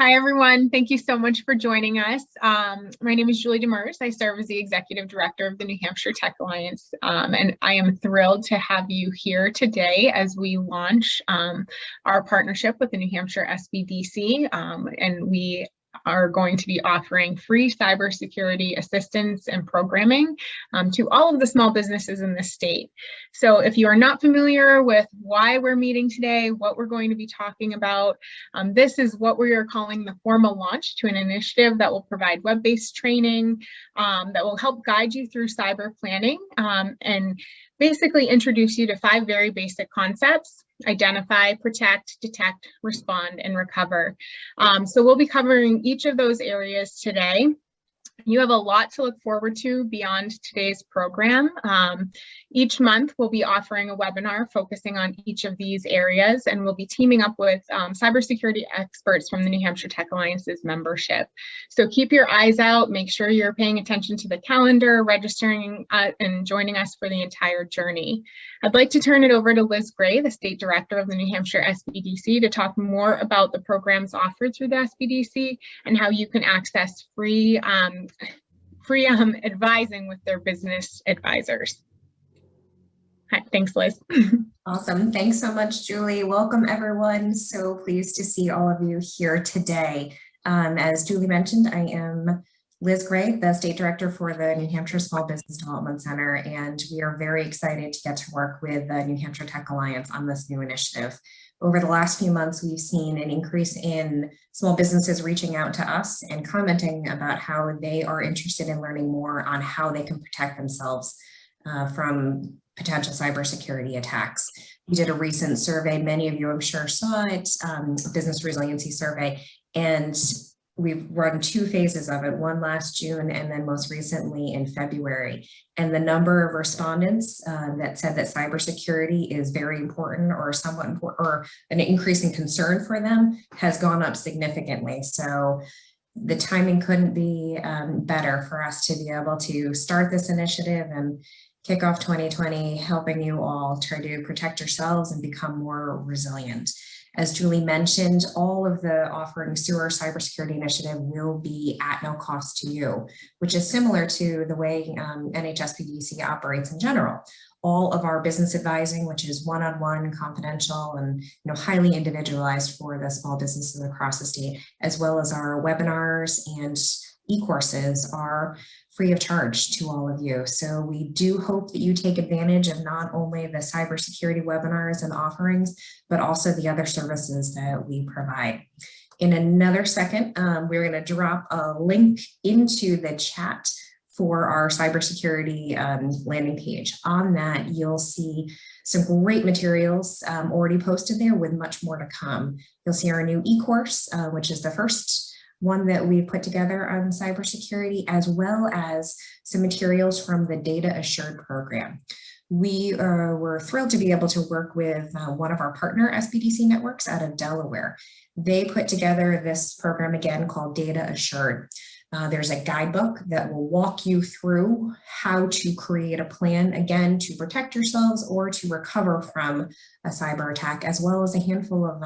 Hi, everyone. Thank you so much for joining us. My name is Julie Demers. I serve as the Executive Director of the New Hampshire Tech Alliance, and I am thrilled to have you here today as we launch our partnership with the New Hampshire SBDC, and we are going to be offering free cybersecurity assistance and programming to all of the small businesses in the state. So if you are not familiar with why we're meeting today, what we're going to be talking about, this is what we are calling the formal launch to an initiative that will provide web-based training that will help guide you through cyber planning and basically introduce you to 5 very basic concepts: identify, protect, detect, respond, and recover. So we'll be covering each of those areas today. You have a lot to look forward to beyond today's program. Each month, we'll be offering a webinar focusing on each of these areas, and we'll be teaming up with cybersecurity experts from the New Hampshire Tech Alliance's membership. So keep your eyes out, make sure you're paying attention to the calendar, registering and joining us for the entire journey. I'd like to turn it over to Liz Gray, the State Director of the New Hampshire SBDC, to talk more about the programs offered through the SBDC and how you can access free advising with their business advisors. Hi, thanks, Liz. Awesome. Thanks so much, Julie. Welcome, everyone. So pleased to see all of you here today. As Julie mentioned, I am Liz Gray, the State Director for the New Hampshire Small Business Development Center, and we are very excited to get to work with the New Hampshire Tech Alliance on this new initiative. Over the last few months, we've seen an increase in small businesses reaching out to us and commenting about how they are interested in learning more on how they can protect themselves from potential cybersecurity attacks. We did a recent survey, many of you I'm sure saw it, Business Resiliency Survey, and we've run 2 phases of it, one last June and then most recently in February. And the number of respondents that said that cybersecurity is very important or somewhat important or an increasing concern for them has gone up significantly. So the timing couldn't be better for us to be able to start this initiative and kick off 2020, helping you all try to protect yourselves and become more resilient. As Julie mentioned, all of the offerings through our cybersecurity initiative will be at no cost to you, which is similar to the way NHSBDC operates in general. All of our business advising, which is one-on-one, confidential, and highly individualized for the small businesses across the state, as well as our webinars and e-courses, are free of charge to all of you. So we do hope that you take advantage of not only the cybersecurity webinars and offerings, but also the other services that we provide. In another second, we're going to drop a link into the chat for our cybersecurity landing page. On that, you'll see some great materials already posted there with much more to come. You'll see our new e-course, which is the first one that we put together on cybersecurity, as well as some materials from the Data Assured program. We were thrilled to be able to work with one of our partner SBDC networks out of Delaware. They put together this program again called Data Assured. There's a guidebook that will walk you through how to create a plan, again, to protect yourselves or to recover from a cyber attack, as well as a handful of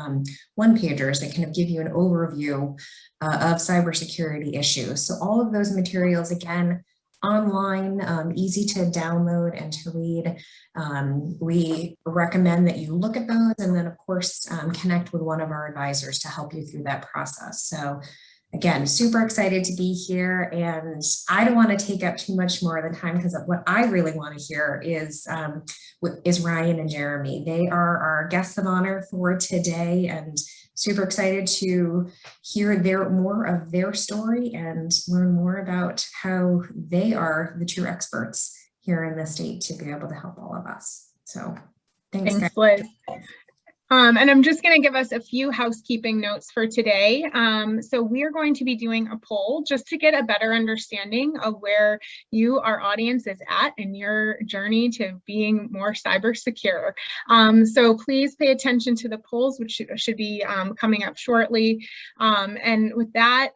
one-pagers that kind of give you an overview of cybersecurity issues. So all of those materials, again, online, easy to download and to read. We recommend that you look at those and then, of course, connect with one of our advisors to help you through that process. So again, super excited to be here, and I don't want to take up too much more of the time because what I really want to hear is Ryan and Jeremy. They are our guests of honor for today, and super excited to hear more of their story and learn more about how they are the true experts here in the state to be able to help all of us. So thanks guys. Liz. And I'm just going to give us a few housekeeping notes for today. So we are going to be doing a poll just to get a better understanding of where you, our audience, is at in your journey to being more cyber secure. So please pay attention to the polls, which should be coming up shortly. And with that,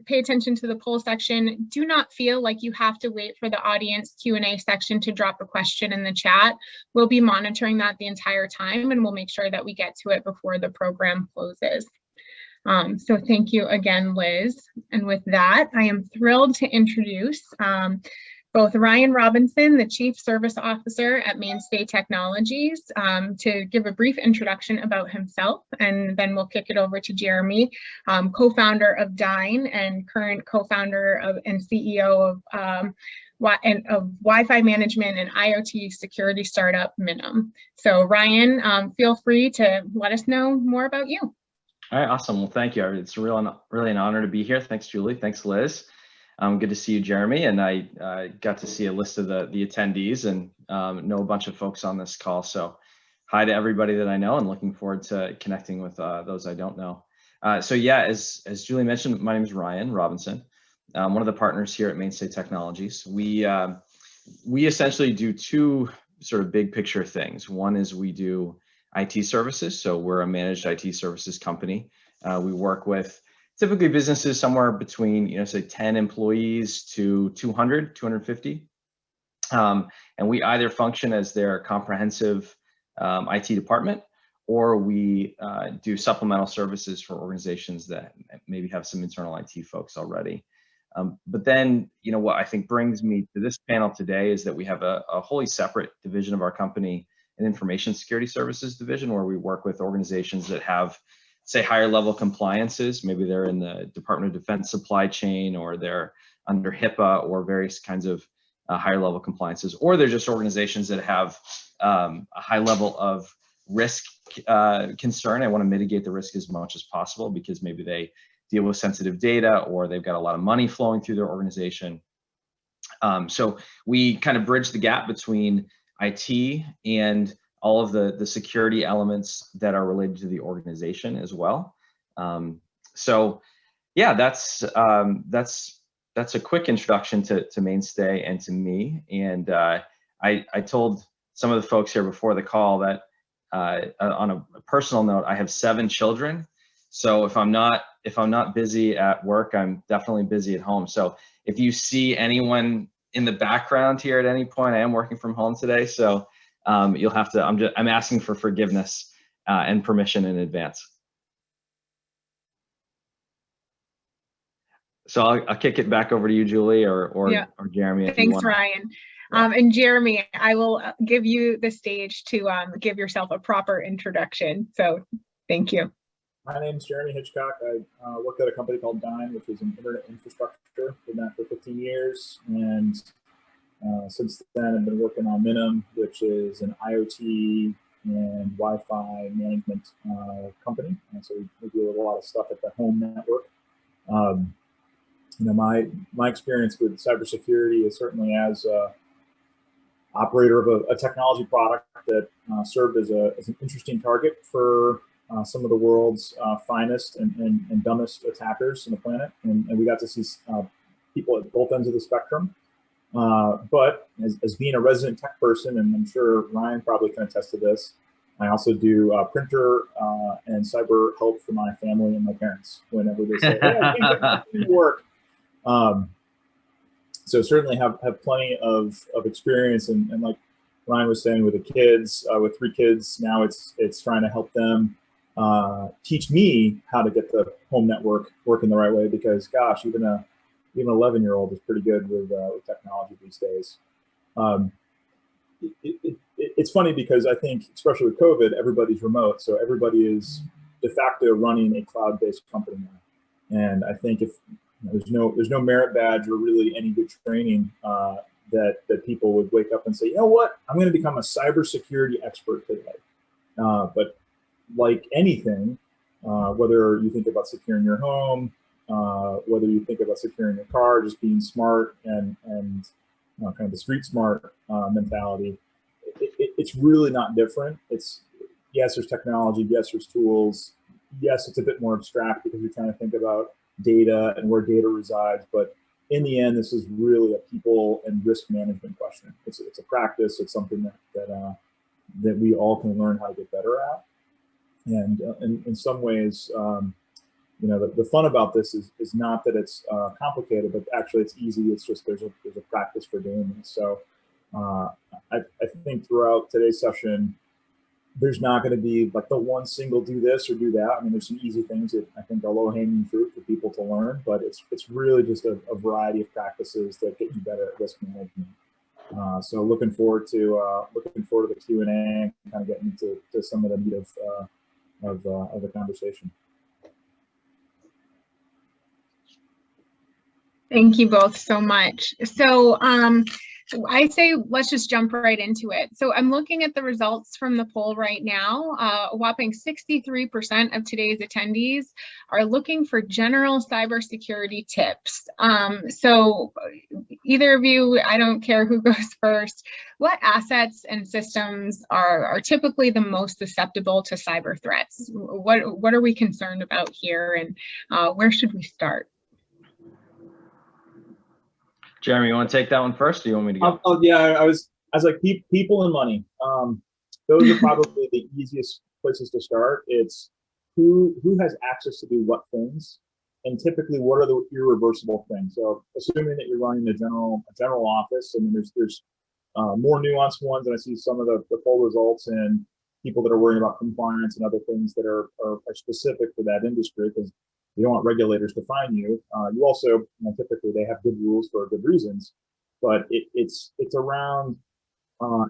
pay attention to the poll section. Do not feel like you have to wait for the audience Q&A section to drop a question in the chat. We'll be monitoring that the entire time, and we'll make sure that we get to it before the program closes. So thank you again, Liz. And with that, I am thrilled to introduce both Ryan Robinson, the Chief Service Officer at Mainstay Technologies, to give a brief introduction about himself, and then we'll kick it over to Jeremy, co-founder of Dyn and current co-founder of and CEO of Wi-Fi management and IoT security startup Minim. So Ryan, feel free to let us know more about you. All right, awesome. Well, thank you. It's really an honor to be here. Thanks, Julie. Thanks, Liz. Good to see you, Jeremy. And I got to see a list of the attendees and know a bunch of folks on this call. So hi to everybody that I know, and looking forward to connecting with those I don't know. So yeah, as Julie mentioned, my name is Ryan Robinson. I'm one of the partners here at Mainstay Technologies. We essentially do two sort of big picture things. One is we do IT services. So we're a managed IT services company. We work with typically businesses somewhere between, say 10 employees to 200, 250. And we either function as their comprehensive IT department, or we do supplemental services for organizations that maybe have some internal IT folks already. But then, what I think brings me to this panel today is that we have a wholly separate division of our company, an information security services division, where we work with organizations that have, say, higher level compliances. Maybe they're in the Department of Defense supply chain, or they're under HIPAA, or various kinds of higher level compliances, or they're just organizations that have a high level of risk concern. I want to mitigate the risk as much as possible because maybe they deal with sensitive data, or they've got a lot of money flowing through their organization. So we kind of bridge the gap between IT and all of the security elements that are related to the organization as well. So yeah, that's a quick introduction to Mainstay and to me. And I told some of the folks here before the call that on a personal note, I have 7 children. So if I'm not busy at work, I'm definitely busy at home. So if you see anyone in the background here at any point, I am working from home today. So you'll have to, I'm asking for forgiveness and permission in advance. So I'll kick it back over to you, Julie, or Jeremy. If Thanks, Ryan. And Jeremy, I will give you the stage to give yourself a proper introduction. So thank you. My name is Jeremy Hitchcock. I worked at a company called Dyn, which is an internet infrastructure. Been that for 15 years. And since then, I've been working on Minim, which is an IoT and Wi-Fi management company. And so we deal with a lot of stuff at the home network. My experience with cybersecurity is certainly as operator of a technology product that served as an interesting target for some of the world's finest and dumbest attackers on the planet. And we got to see people at both ends of the spectrum. But as being a resident tech person, and I'm sure Ryan probably can attest to this, I also do printer and cyber help for my family and my parents whenever they say, hey, I can't get this to work. So certainly have plenty of experience, and like Ryan was saying, with the kids, with 3 kids now, it's trying to help them teach me how to get the home network working the right way, because gosh, even an 11-year-old is pretty good with technology these days. It's funny because I think, especially with COVID, everybody's remote, so everybody is de facto running a cloud-based company now. And I think if there's no merit badge or really any good training that people would wake up and say, you know what, I'm going to become a cybersecurity expert today. But like anything, whether you think about securing your home, whether you think about securing your car, just being smart and kind of the street smart mentality, it's really not different. It's, yes, there's technology, yes, there's tools, yes, it's a bit more abstract because you're trying to think about data and where data resides, but in the end, this is really a people and risk management question. It's a practice. It's something that we all can learn how to get better at. And in some ways, the fun about this is not that it's complicated, but actually it's easy. It's just there's a practice for doing this. So I think throughout today's session, there's not going to be like the one single do this or do that. I mean, there's some easy things that I think are low-hanging fruit for people to learn, but it's really just a variety of practices that get you better at risk management. So looking forward to the Q&A and kind of getting into some of the meat of the conversation. Thank you both so much. So I say let's just jump right into it. So I'm looking at the results from the poll right now. A whopping 63% of today's attendees are looking for general cybersecurity tips. So either of you, I don't care who goes first, what assets and systems are typically the most susceptible to cyber threats? What are we concerned about here, and where should we start? Jeremy, you want to take that one first, or you want me to go? Yeah, I was like people and money. Those are probably the easiest places to start. It's who has access to do what things, and typically what are the irreversible things. So assuming that you're running a general office, I mean, there's more nuanced ones, and I see some of the poll results and people that are worrying about compliance and other things that are specific for that industry, because you don't want regulators to fine you. You also, typically they have good rules for good reasons, but it's around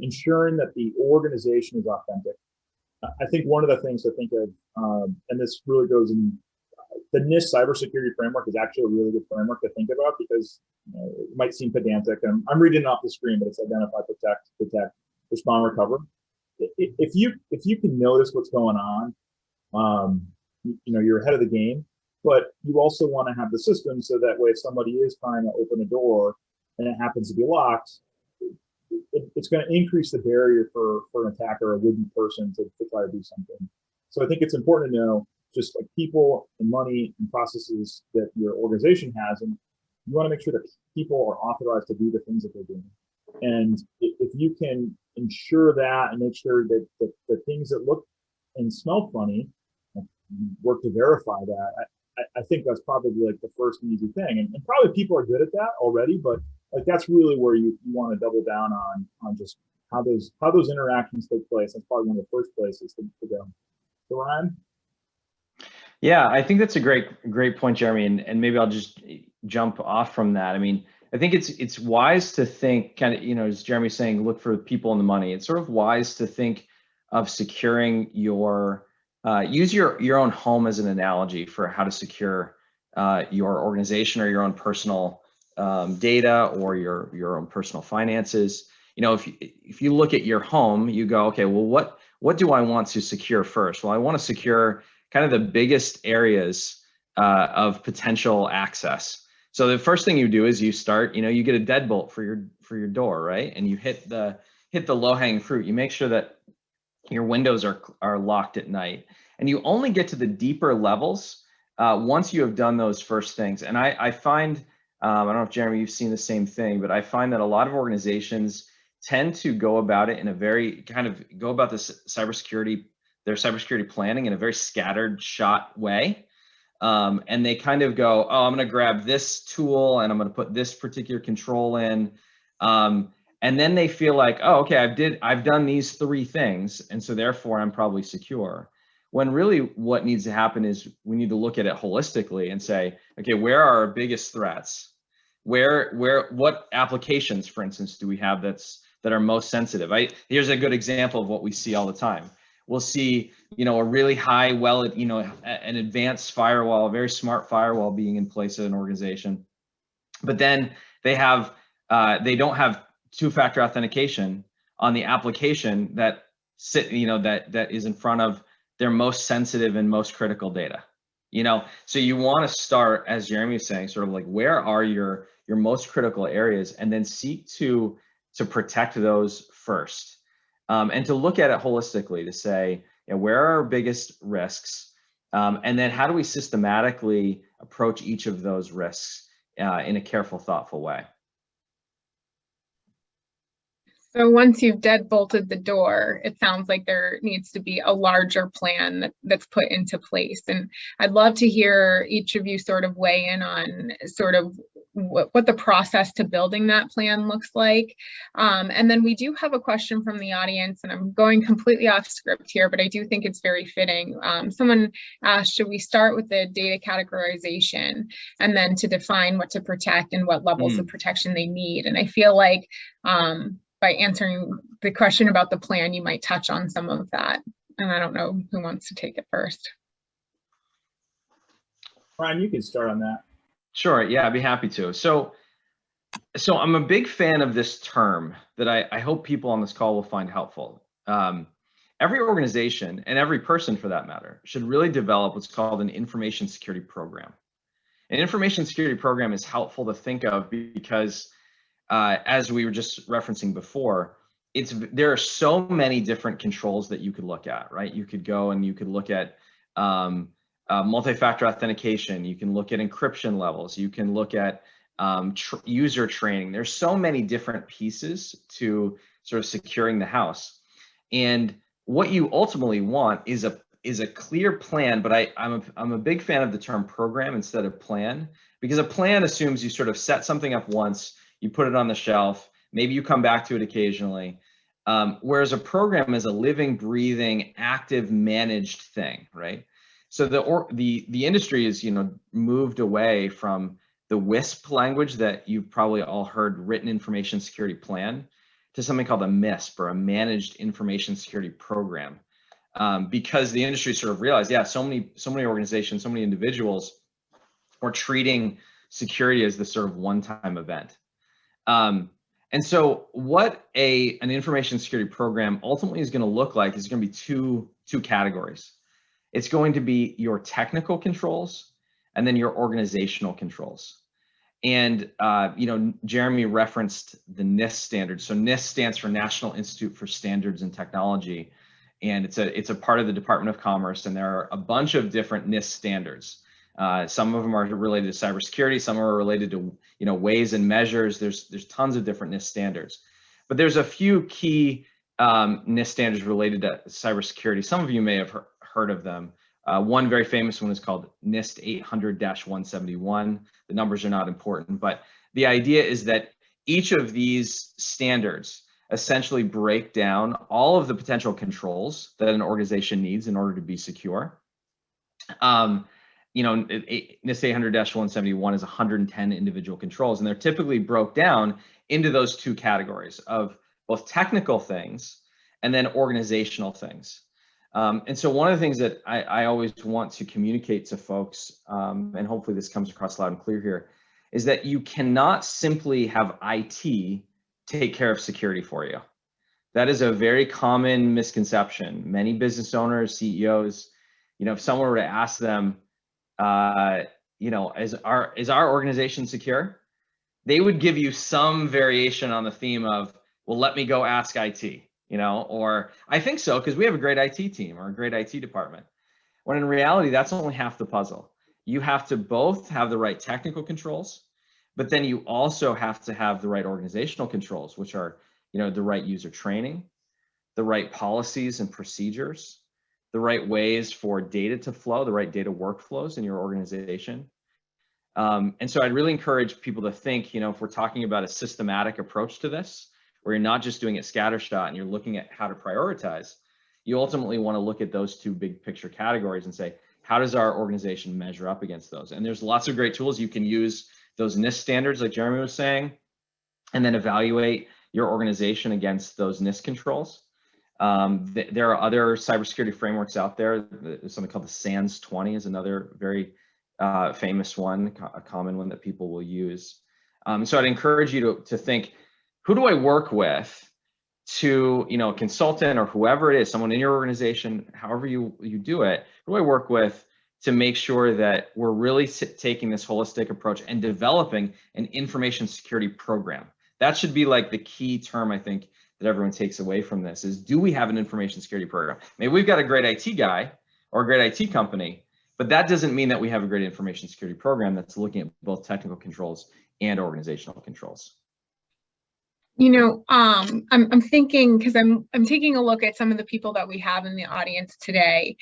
ensuring that the organization is authentic. I think one of the things to think of, and this really goes in, the Nist cybersecurity framework is actually a really good framework to think about, because it might seem pedantic, and I'm reading it off the screen, but it's identify, protect, respond, recover. If you can notice what's going on, you're ahead of the game. But you also want to have the system so that way if somebody is trying to open a door and it happens to be locked, it's going to increase the barrier for an attacker or a would-be person to try to do something. So I think it's important to know just like people and money and processes that your organization has, and you want to make sure that people are authorized to do the things that they're doing. And if you can ensure that and make sure that the things that look and smell funny, work to verify that, I think that's probably like the first and easy thing, and probably people are good at that already, but like that's really where you want to double down on just how those interactions take place. That's probably one of the first places to go. So Ryan? Yeah, I think that's a great point, Jeremy, and maybe I'll just jump off from that. I mean, I think it's wise to think kind of, as Jeremy's saying, look for people and the money. It's sort of wise to think of securing your use your own home as an analogy for how to secure your organization or your own personal data or your own personal finances. If you look at your home, you go, okay, well, what do I want to secure first? Well, I want to secure kind of the biggest areas of potential access. So the first thing you do is you start, you get a deadbolt for your door, right? And you hit the low-hanging fruit. You make sure that your windows are locked at night. And you only get to the deeper levels once you have done those first things. And I find, I don't know if Jeremy, you've seen the same thing, but I find that a lot of organizations tend to go about it in a very go about their cybersecurity planning in a very scattered shot way. And they kind of go, oh, I'm going to grab this tool and I'm going to put this particular control in. And then they feel like, oh, okay, I've done these 3 things, and so therefore I'm probably secure. When really what needs to happen is we need to look at it holistically and say, okay, where are our biggest threats? What applications, for instance, do we have that are most sensitive? Here's a good example of what we see all the time. We'll see, a really high, an advanced firewall, a very smart firewall being in place at an organization, but then they don't have 2-factor authentication on the application that that is in front of their most sensitive and most critical data. So you want to start, as Jeremy was saying, sort of like where are your most critical areas, and then seek to protect those first, and to look at it holistically to say, where are our biggest risks, and then how do we systematically approach each of those risks in a careful, thoughtful way. So once you've deadbolted the door, it sounds like there needs to be a larger plan that's put into place. And I'd love to hear each of you sort of weigh in on sort of what the process to building that plan looks like. And then we do have a question from the audience, and I'm going completely off script here, but I do think it's very fitting. Someone asked, should we start with the data categorization and then to define what to protect and what levels of protection they need? And I feel like by answering the question about the plan, you might touch on some of that. And I don't know who wants to take it first. Brian, you can start on that. Sure, yeah, I'd be happy to. So I'm a big fan of this term that I hope people on this call will find helpful. Every organization, and every person for that matter, should really develop what's called an information security program. An information security program is helpful to think of because, as we were just referencing before, there are so many different controls that you could look at, right? You could go and you could look at multi-factor authentication. You can look at encryption levels. You can look at user training. There's so many different pieces to sort of securing the house. And what you ultimately want is a clear plan, but I'm a big fan of the term program instead of plan, because a plan assumes you sort of set something up once, you put it on the shelf, maybe you come back to it occasionally. Whereas a program is a living, breathing, active, managed thing, right? So the industry is, moved away from the WISP language that you've probably all heard, written information security plan, to something called a MISP, or a managed information security program, because the industry sort of realized, yeah, so many organizations, so many individuals are treating security as this sort of one-time event. And so what an information security program ultimately is going to look like is going to be two categories. It's going to be your technical controls and then your organizational controls. And Jeremy referenced the Nist standard. So Nist stands for National Institute for Standards and Technology, and it's a part of the Department of Commerce. And there are a bunch of different Nist standards. Some of them are related to cybersecurity. Some are related to ways and measures. There's tons of different NIST standards, but there's a few key NIST standards related to cybersecurity. Some of you may have heard of them. One very famous one is called NIST 800-171. The numbers are not important, but the idea is that each of these standards essentially break down all of the potential controls that an organization needs in order to be secure. NIST 800-171 is 110 individual controls, and they're typically broke down into those two categories of both technical things and then organizational things. And so one of the things that I always want to communicate to folks, and hopefully this comes across loud and clear here, is that you cannot simply have IT take care of security for you. That is a very common misconception. Many business owners, CEOs, if someone were to ask them, is our organization secure? They would give you some variation on the theme of, well, let me go ask IT, or I think so because we have a great IT team or a great IT department. When in reality, that's only half the puzzle. You have to both have the right technical controls, but then you also have to have the right organizational controls, which are, the right user training, the right policies and procedures, the right ways for data to flow, the right data workflows in your organization. And so I'd really encourage people to think, if we're talking about a systematic approach to this, where you're not just doing it scattershot and you're looking at how to prioritize, you ultimately want to look at those two big picture categories and say, how does our organization measure up against those? And there's lots of great tools. You can use those NIST standards like Jeremy was saying, and then evaluate your organization against those NIST controls. There are other cybersecurity frameworks out there. There's something called the SANS 20 is another very famous one, a common one that people will use. So I'd encourage you to think, who do I work with to, a consultant or whoever it is, someone in your organization, however you do it, who do I work with to make sure that we're really taking this holistic approach and developing an information security program? That should be like the key term, I think, that everyone takes away from this is, do we have an information security program? Maybe we've got a great IT guy or a great IT company, but that doesn't mean that we have a great information security program that's looking at both technical controls and organizational controls. I'm thinking, because I'm taking a look at some of the people that we have in the audience today,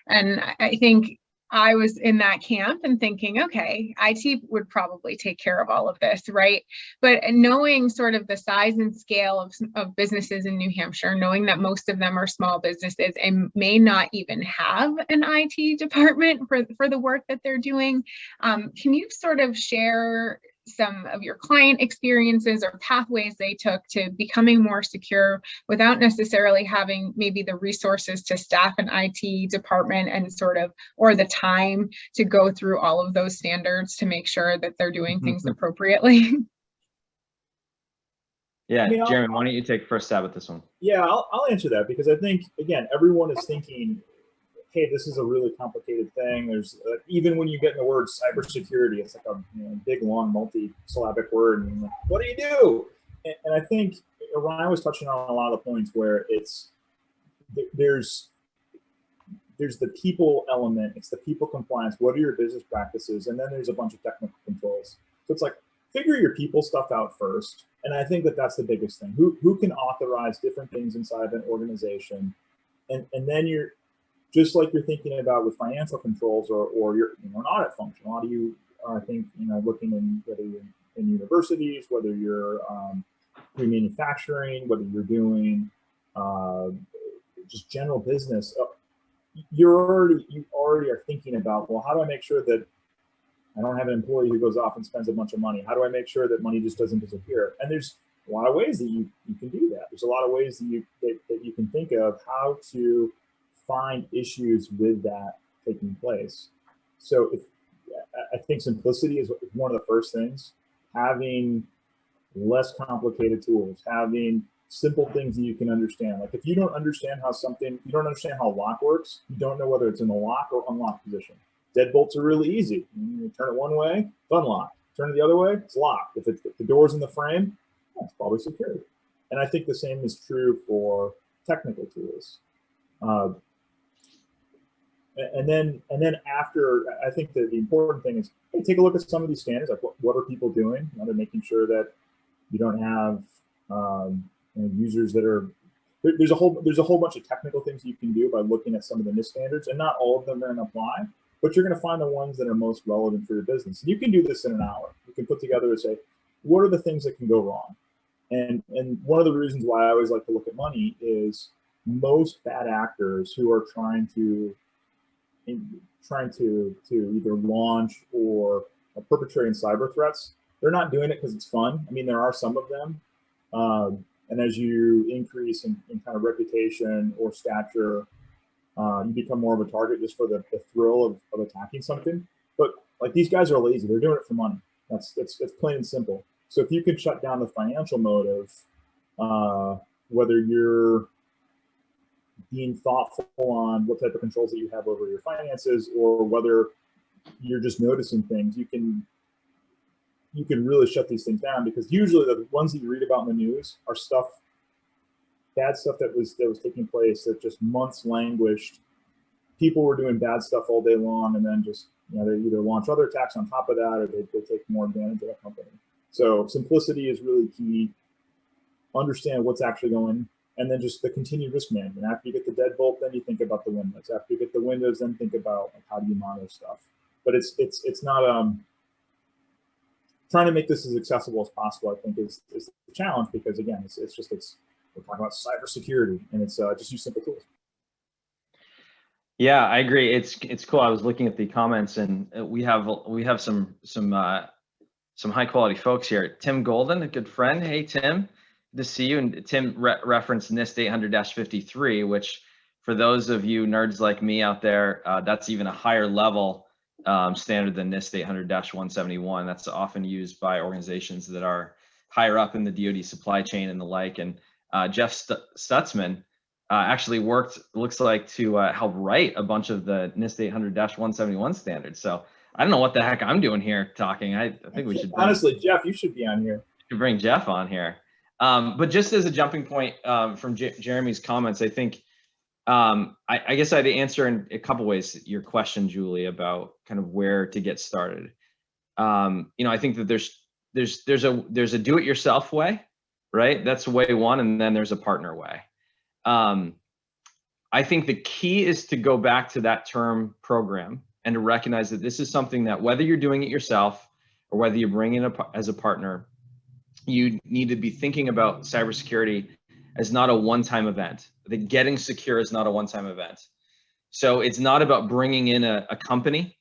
and I think I was in that camp and thinking, okay, IT would probably take care of all of this, right? But knowing sort of the size and scale of businesses in New Hampshire, knowing that most of them are small businesses and may not even have an IT department for the work that they're doing, can you sort of share some of your client experiences or pathways they took to becoming more secure without necessarily having maybe the resources to staff an IT department and sort of, or the time to go through all of those standards to make sure that they're doing things appropriately? Yeah, I mean, Jeremy, why don't you take first stab at this one? Yeah, I'll answer that because I think, again, everyone is thinking, hey, this is a really complicated thing. There's even when you get in the word cybersecurity, it's like a big, long, multi-syllabic word. And like, what do you do? And I think Ryan was touching on a lot of the points where there's the people element, it's the people compliance. What are your business practices? And then there's a bunch of technical controls. So it's like, figure your people stuff out first. And I think that that's the biggest thing. Who can authorize different things inside an organization? And then you're, just like you're thinking about with financial controls or your an audit function. A lot of you are, I think, looking in whether you're in universities, whether you're manufacturing, whether you're doing just general business. You already are thinking about, well, how do I make sure that I don't have an employee who goes off and spends a bunch of money? How do I make sure that money just doesn't disappear? And there's a lot of ways that you can do that. There's a lot of ways that you can think of how to find issues with that taking place. So I think simplicity is one of the first things. Having less complicated tools, having simple things that you can understand. Like if you don't understand you don't understand how a lock works, you don't know whether it's in the lock or unlocked position. Deadbolts are really easy. You turn it one way, it's unlocked. Turn it the other way, it's locked. If the door's in the frame, it's probably secured. And I think the same is true for technical tools. And then after, I think that the important thing is, hey, take a look at some of these standards. Like what are people doing? They're making sure that you don't have users that are. There's a whole bunch of technical things you can do by looking at some of the Nist standards, and not all of them are going to apply, but you're going to find the ones that are most relevant for your business. And you can do this in an hour. You can put together and say, what are the things that can go wrong? And one of the reasons why I always like to look at money is most bad actors who are trying to either launch or perpetrating cyber threats, they're not doing it because it's fun. I mean, there are some of them. And as you increase in kind of reputation or stature, you become more of a target just for the thrill of attacking something. But like these guys are lazy. They're doing it for money. That's plain and simple. So if you can shut down the financial motive, whether you're being thoughtful on what type of controls that you have over your finances, or whether you're just noticing things, you can really shut these things down, because usually the ones that you read about in the news are bad stuff that was taking place that just months languished. People were doing bad stuff all day long, and then just they either launch other attacks on top of that, or they take more advantage of the company. So simplicity is really key. Understand what's actually going. And then just the continued risk management. After you get the deadbolt, then you think about the windows. After you get the windows, then think about how do you monitor stuff. But it's not trying to make this as accessible as possible, I think, is the challenge, because again, we're talking about cybersecurity, and it's just use simple tools. Yeah, I agree. It's cool. I was looking at the comments, and we have some high quality folks here. Tim Golden, a good friend. Hey, Tim. To see you. And Tim referenced Nist 800-53, which for those of you nerds like me out there, that's even a higher level standard than Nist 800-171. That's often used by organizations that are higher up in the DoD supply chain and the like. And Jeff Stutzman actually worked, looks like, to help write a bunch of the Nist 800-171 standards. So I don't know what the heck I'm doing here talking. I think we should honestly, Jeff, you should be on here. We should bring Jeff on here. But just as a jumping point from Jeremy's comments, I think I guess I'd answer in a couple ways your question, Julie, about kind of where to get started. I think that there's a do-it-yourself way, right? That's way one, and then there's a partner way. I think the key is to go back to that term program and to recognize that this is something that whether you're doing it yourself or whether you bring in as a partner, you need to be thinking about cybersecurity as not a one-time event. That getting secure is not a one-time event. So it's not about bringing in a company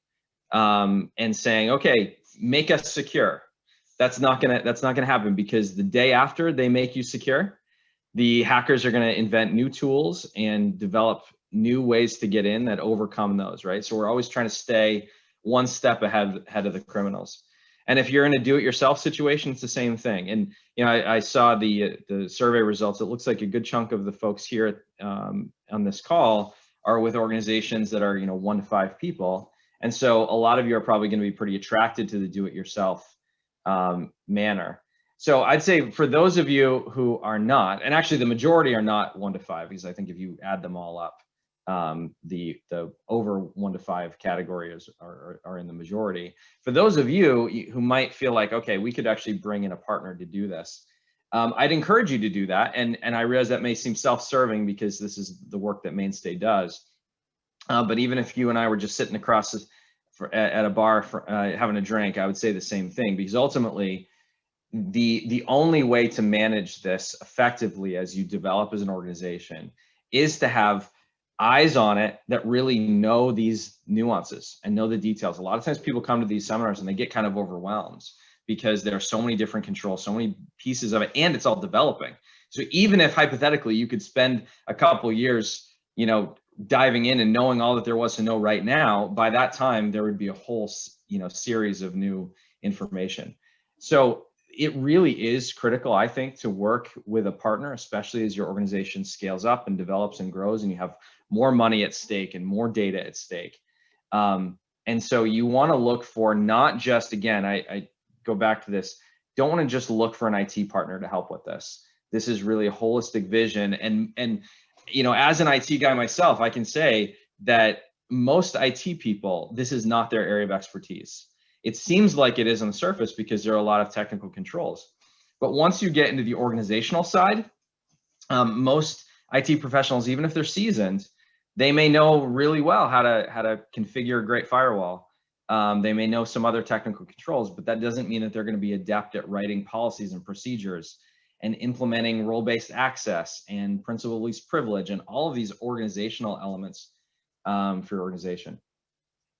and saying, okay, make us secure. That's not gonna happen, because the day after they make you secure, the hackers are gonna invent new tools and develop new ways to get in that overcome those, right? So we're always trying to stay one step ahead of the criminals. And if you're in a do-it-yourself situation, it's the same thing. And I saw the survey results. It looks like a good chunk of the folks here on this call are with organizations that are 1 to 5 people. And so a lot of you are probably going to be pretty attracted to the do-it-yourself manner. So I'd say for those of you who are not, and actually the majority are not 1 to 5, because I think if you add them all up, the over 1 to 5 categories are in the majority. For those of you who might feel like, okay, we could actually bring in a partner to do this, I'd encourage you to do that. And I realize that may seem self-serving because this is the work that Mainstay does. But even if you and I were just sitting across at a bar having a drink, I would say the same thing, because ultimately the only way to manage this effectively as you develop as an organization is to have eyes on it that really know these nuances and know the details. A lot of times people come to these seminars and they get kind of overwhelmed because there are so many different controls, so many pieces of it, and it's all developing. So even if hypothetically you could spend a couple years, diving in and knowing all that there was to know right now, by that time there would be a whole, series of new information. So it really is critical, I think, to work with a partner, especially as your organization scales up and develops and grows and you have more money at stake and more data at stake. And so you want to look for not just, again, I go back to this, don't want to just look for an IT partner to help with this. This is really a holistic vision. And as an IT guy myself, I can say that most IT people, this is not their area of expertise. It seems like it is on the surface because there are a lot of technical controls. But once you get into the organizational side, most IT professionals, even if they're seasoned, they may know really well how to configure a great firewall. They may know some other technical controls, but that doesn't mean that they're going to be adept at writing policies and procedures and implementing role-based access and principal of least privilege and all of these organizational elements for your organization.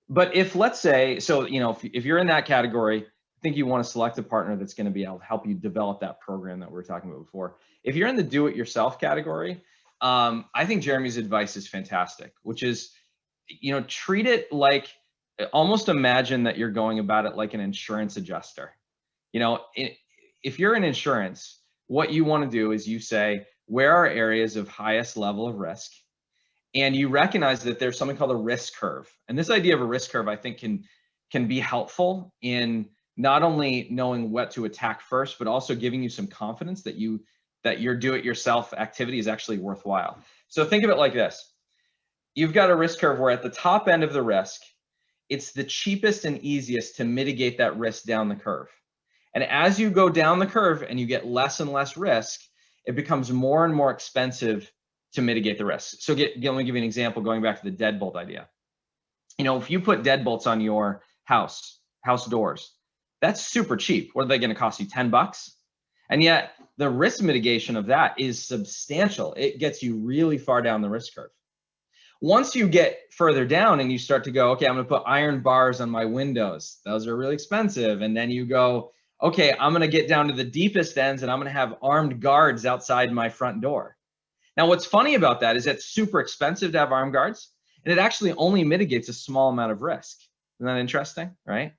But if, let's say, so if you're in that category, I think you want to select a partner that's going to be able to help you develop that program that we were talking about before. If you're in the do-it-yourself category, I think Jeremy's advice is fantastic, which is, treat it like, almost imagine that you're going about it like an insurance adjuster. If you're in insurance, what you want to do is you say, where are areas of highest level of risk? And you recognize that there's something called a risk curve. And this idea of a risk curve, I think, can be helpful in not only knowing what to attack first, but also giving you some confidence that your do-it-yourself activity is actually worthwhile. So think of it like this. You've got a risk curve where at the top end of the risk, it's the cheapest and easiest to mitigate that risk down the curve. And as you go down the curve and you get less and less risk, it becomes more and more expensive to mitigate the risk. So let me give you an example going back to the deadbolt idea. If you put deadbolts on your house doors, that's super cheap. What are they going to cost you, $10? And yet the risk mitigation of that is substantial. It gets you really far down the risk curve. Once you get further down and you start to go, okay, I'm going to put iron bars on my windows. Those are really expensive. And then you go, okay, I'm going to get down to the deepest ends and I'm going to have armed guards outside my front door. Now, what's funny about that is it's super expensive to have armed guards, and it actually only mitigates a small amount of risk. Isn't that interesting, right?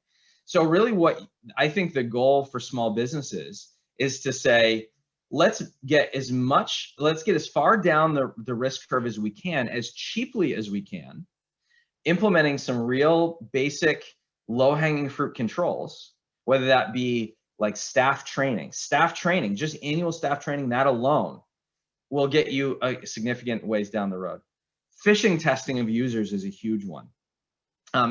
So really what I think the goal for small businesses is to say, let's get as far down the risk curve as we can, as cheaply as we can, implementing some real basic low-hanging fruit controls, whether that be like staff training, just annual staff training, that alone will get you a significant ways down the road. Phishing testing of users is a huge one.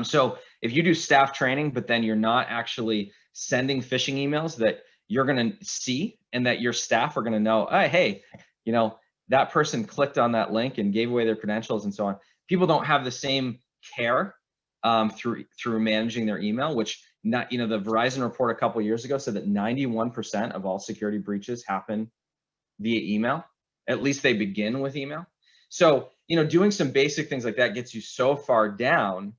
So if you do staff training, but then you're not actually sending phishing emails that you're going to see and that your staff are going to know, oh, hey, that person clicked on that link and gave away their credentials and so on. People don't have the same care through managing their email, which not, you know, the Verizon report a couple of years ago said that 91% of all security breaches happen via email. At least they begin with email. So, you know, doing some basic things like that gets you so far down.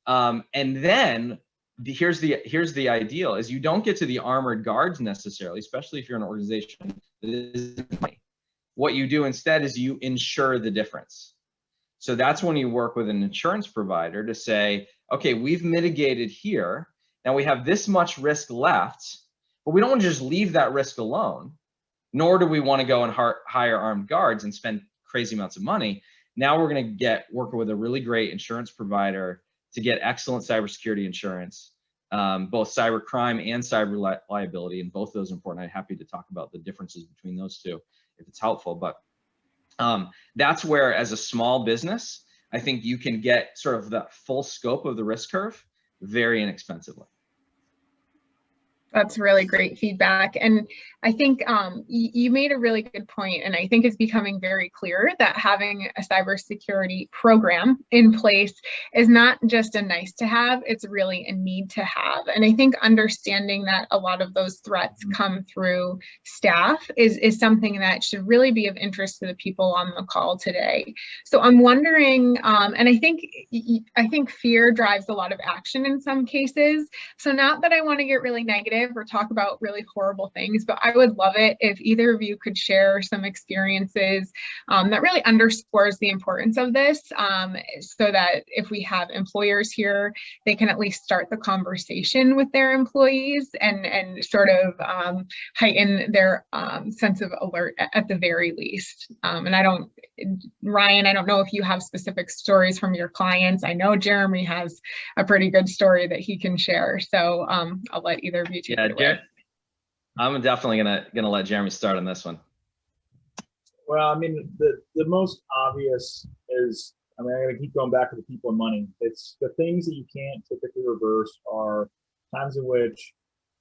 And then here's the ideal is you don't get to the armored guards necessarily, especially if you're an organization that is money. What you do instead is you insure the difference. So that's when you work with an insurance provider to say, okay, we've mitigated here. Now we have this much risk left, but we don't want to just leave that risk alone, nor do we want to go and hire armed guards and spend crazy amounts of money. Now we're going to working with a really great insurance provider to get excellent cybersecurity insurance, both cyber crime and cyber liability, and both of those are important. I'm happy to talk about the differences between those two if it's helpful. But that's where, as a small business, I think you can get sort of the full scope of the risk curve very inexpensively. That's really great feedback. And I think you made a really good point, and I think it's becoming very clear that having a cybersecurity program in place is not just a nice to have, it's really a need to have. And I think understanding that a lot of those threats come through staff is something that should really be of interest to the people on the call today. So I'm wondering, and I think fear drives a lot of action in some cases. So not that I want to get really negative or talk about really horrible things, but I would love it if either of you could share some experiences that really underscores the importance of this, so that if we have employers here, they can at least start the conversation with their employees and sort of heighten their sense of alert at the very least. And Ryan, I don't know if you have specific stories from your clients. I know Jeremy has a pretty good story that he can share. So I'll let either of you take it away. I'm definitely gonna let Jeremy start on this one. Well, I mean, the most obvious is, I mean, I'm gonna keep going back to the people and money. It's the things that you can't typically reverse are times in which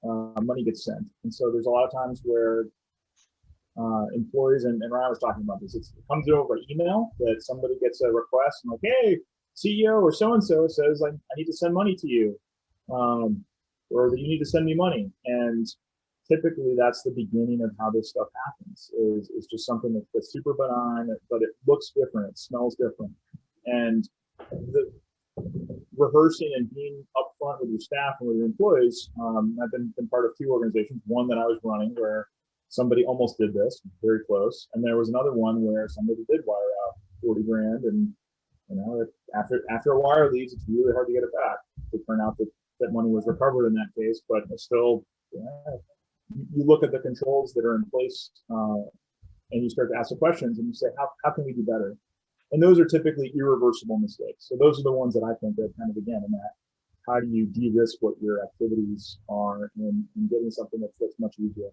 money gets sent. And so there's a lot of times where employees, and Ryan was talking about this, it comes over email that somebody gets a request and like, hey, CEO or so-and-so says, like, I need to send money to you, or that you need to send me money. And typically that's the beginning of how this stuff happens, is just something that's super benign, but it looks different, it smells different. And the rehearsing and being upfront with your staff and with your employees, I've been part of two organizations, one that I was running where somebody almost did this, very close. And there was another one where somebody did wire out 40 grand, and you know, after a wire leaves, it's really hard to get it back. It turned out that money was recovered in that case, but it's still, you look at the controls that are in place, and you start to ask the questions and you say, how can we do better? And those are typically irreversible mistakes. So those are the ones that I think are kind of, again, in that, how do you de-risk what your activities are in getting something that's much easier?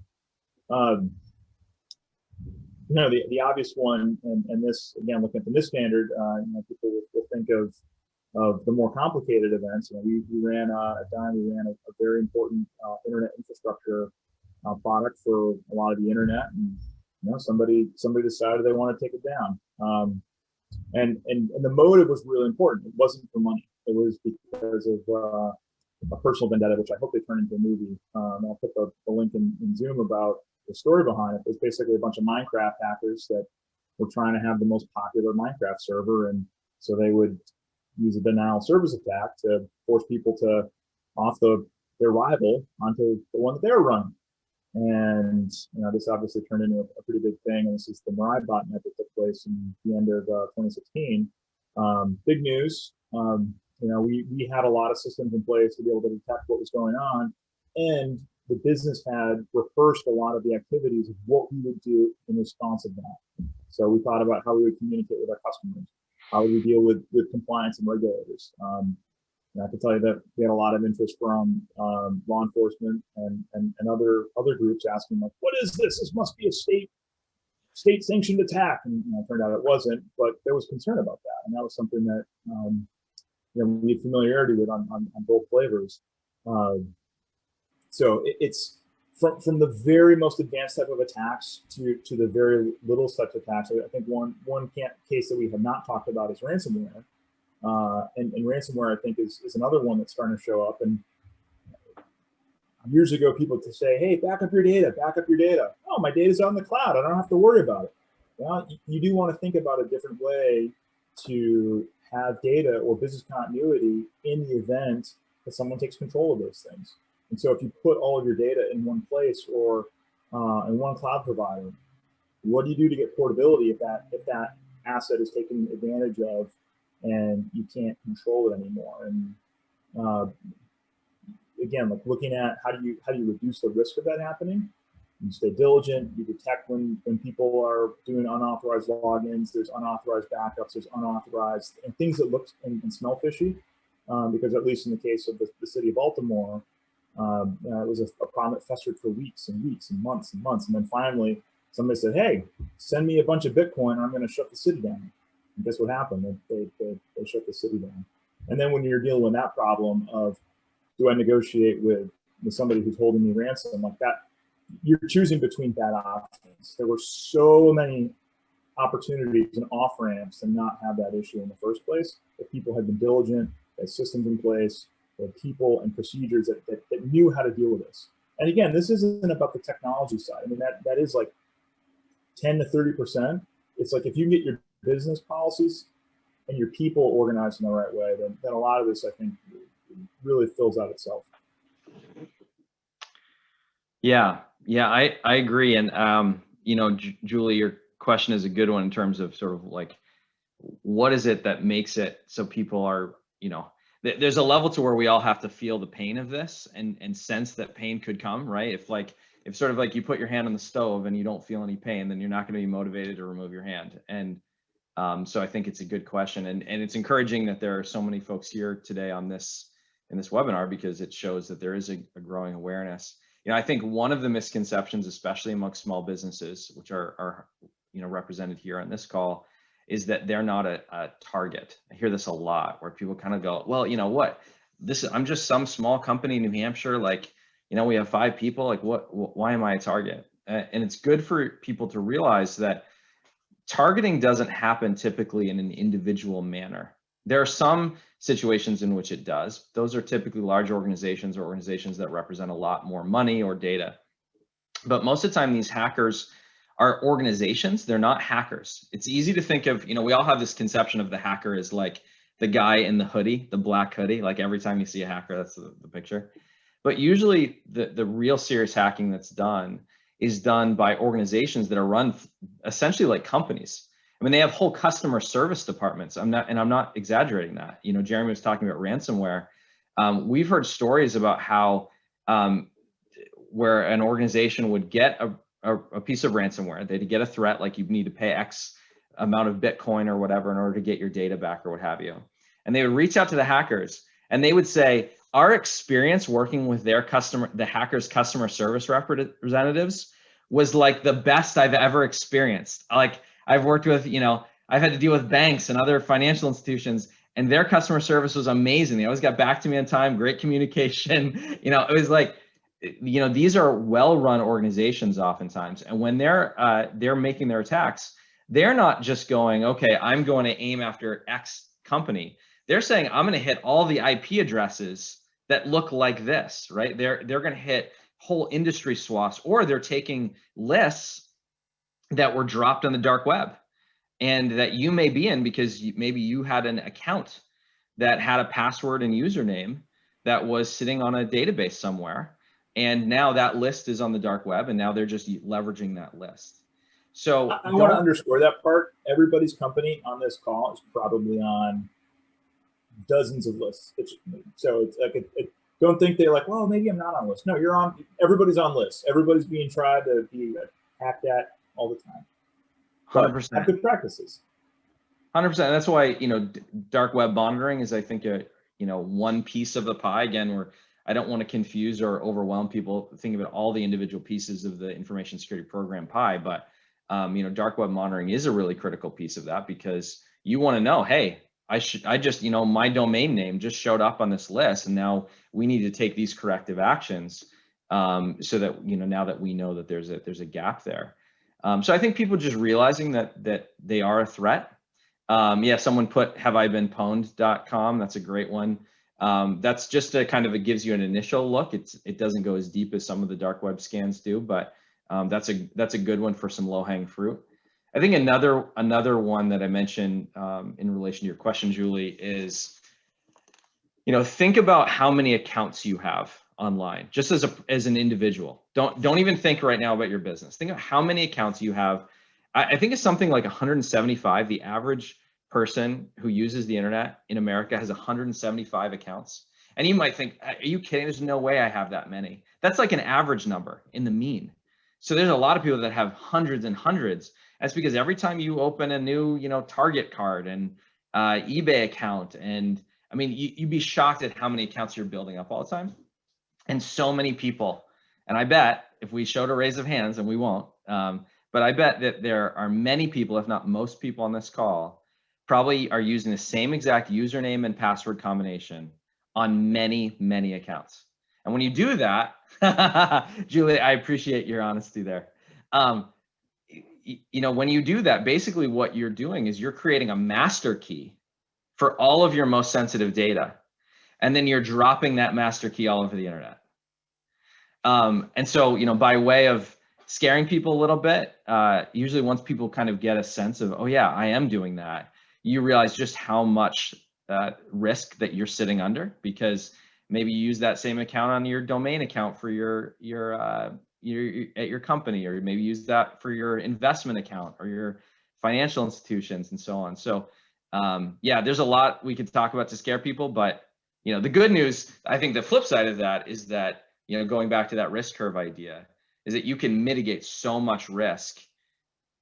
You know, the obvious one, and this, again, looking at the Nist standard, you know, people will think of the more complicated events. You know, we ran a very important internet infrastructure product for a lot of the internet, and you know, somebody decided they want to take it down. And the motive was really important. It wasn't for money. It was because of a personal vendetta, which I hope they turn into a movie. I'll put the link in Zoom about the story behind it. It's basically a bunch of Minecraft hackers that were trying to have the most popular Minecraft server, and so they would use a denial of service attack to force people to off their rival onto the one that they were running. And you know, this obviously turned into a pretty big thing. And this is the Mirai botnet that took place in the end of 2016. Big news. You know, we had a lot of systems in place to be able to detect what was going on, and the business had rehearsed a lot of the activities of what we would do in response to that. So we thought about how we would communicate with our customers, how would we deal with compliance and regulators. And I can tell you that we had a lot of interest from law enforcement and other groups asking, like, what is this? This must be a state sanctioned attack. And you know, it turned out it wasn't, but there was concern about that. And that was something that you know, we had familiarity with on both flavors. So it's from the very most advanced type of attacks to the very little such attacks. I think one case that we have not talked about is ransomware. And ransomware, I think, is another one that's starting to show up. And years ago, people would say, hey, back up your data, back up your data. Oh, my data's on the cloud. I don't have to worry about it. Well, you do want to think about a different way to have data or business continuity in the event that someone takes control of those things. And so if you put all of your data in one place or in one cloud provider, what do you do to get portability if that asset is taken advantage of and you can't control it anymore? And again, like looking at how do you reduce the risk of that happening? You stay diligent. You detect when people are doing unauthorized logins. There's unauthorized backups. There's unauthorized and things that look and smell fishy. Because at least in the case of the city of Baltimore, it was a problem that festered for weeks and weeks and months, and then finally somebody said, "Hey, send me a bunch of Bitcoin, or I'm going to shut the city down." And guess what happened? They shut the city down. And then when you're dealing with that problem of, do I negotiate with somebody who's holding me ransom like that? You're choosing between bad options. There were so many opportunities and off ramps to not have that issue in the first place. If people had been diligent, had systems in place, had people and procedures that knew how to deal with this. And again, this isn't about the technology side. I mean, that is like 10 to 30%. It's like if you get your business policies and your people organized in the right way, then a lot of this, I think, really fills out itself. Yeah, I agree. And, Julie, your question is a good one in terms of sort of like, what is it that makes it so people are, there's a level to where we all have to feel the pain of this and sense that pain could come, right? If sort of like you put your hand on the stove and you don't feel any pain, then you're not going to be motivated to remove your hand. And so I think it's a good question. And it's encouraging that there are so many folks here today in this webinar, because it shows that there is a growing awareness. I think one of the misconceptions, especially amongst small businesses, which are represented here on this call, is that they're not a target. I hear this a lot, where people kind of go, well, you know what, I'm just some small company in New Hampshire, like, we have 5 people, like why am I a target? And it's good for people to realize that targeting doesn't happen typically in an individual manner. There are some situations in which it does. Those are typically large organizations or organizations that represent a lot more money or data. But most of the time, these hackers are organizations. They're not hackers. It's easy to think of, we all have this conception of the hacker as like the guy in the hoodie, the black hoodie. Like every time you see a hacker, that's the picture. But usually the real serious hacking that's done is done by organizations that are run essentially like companies. I mean, they have whole customer service departments. I'm not exaggerating that. Jeremy was talking about ransomware. We've heard stories about how where an organization would get a piece of ransomware, they'd get a threat like you need to pay X amount of Bitcoin or whatever in order to get your data back or what have you. And they would reach out to the hackers and they would say, our experience working with the hackers' customer service representatives was like the best I've ever experienced. Like I've worked with, I've had to deal with banks and other financial institutions, and their customer service was amazing. They always got back to me on time, great communication. It was like, these are well-run organizations oftentimes. And when they're making their attacks, they're not just going, okay, I'm going to aim after X company. They're saying, I'm going to hit all the IP addresses that look like this, right? They're going to hit whole industry swaths, or they're taking lists that were dropped on the dark web and that you may be in because maybe you had an account that had a password and username that was sitting on a database somewhere. And now that list is on the dark web, and now they're just leveraging that list. So I want to underscore that part. Everybody's company on this call is probably on dozens of lists. So it's like, don't think they're like, well, maybe I'm not on a list. No, you're on. Everybody's on lists. Everybody's being tried to be hacked at all the time. 100%. Have good practices. 100%. That's why, dark web monitoring is, I think, one piece of the pie. Again, where I don't want to confuse or overwhelm people thinking about all the individual pieces of the information security program pie, but dark web monitoring is a really critical piece of that, because you want to know, hey, I just, my domain name just showed up on this list, and now we need to take these corrective actions so that, now that we know that there's a gap there. So I think people just realizing that they are a threat. Yeah, someone put haveibeenpwned.com. That's a great one. That's just a kind of, it gives you an initial look. It doesn't go as deep as some of the dark web scans do, but that's a good one for some low-hanging fruit. I think another one that I mentioned in relation to your question, Julie, is, think about how many accounts you have online, just as an individual. Don't even think right now about your business. Think of how many accounts you have. I think it's something like 175. The average person who uses the internet in America has 175 accounts. And you might think, are you kidding? There's no way I have that many. That's like an average number in the mean. So there's a lot of people that have hundreds and hundreds. That's because every time you open a new, Target card and eBay account, and I mean, you'd be shocked at how many accounts you're building up all the time. And so many people, and I bet if we showed a raise of hands, and we won't, but I bet that there are many people, if not most people on this call, probably are using the same exact username and password combination on many, many accounts. And when you do that, Julie, I appreciate your honesty there. When you do that, basically what you're doing is you're creating a master key for all of your most sensitive data. And then you're dropping that master key all over the internet. And so, by way of scaring people a little bit, usually once people kind of get a sense of, oh yeah, I am doing that, you realize just how much risk that you're sitting under, because maybe you use that same account on your domain account for your at your company, or maybe use that for your investment account or your financial institutions and so on. So yeah, there's a lot we could talk about to scare people, but the good news, I think the flip side of that is that, going back to that risk curve idea, is that you can mitigate so much risk,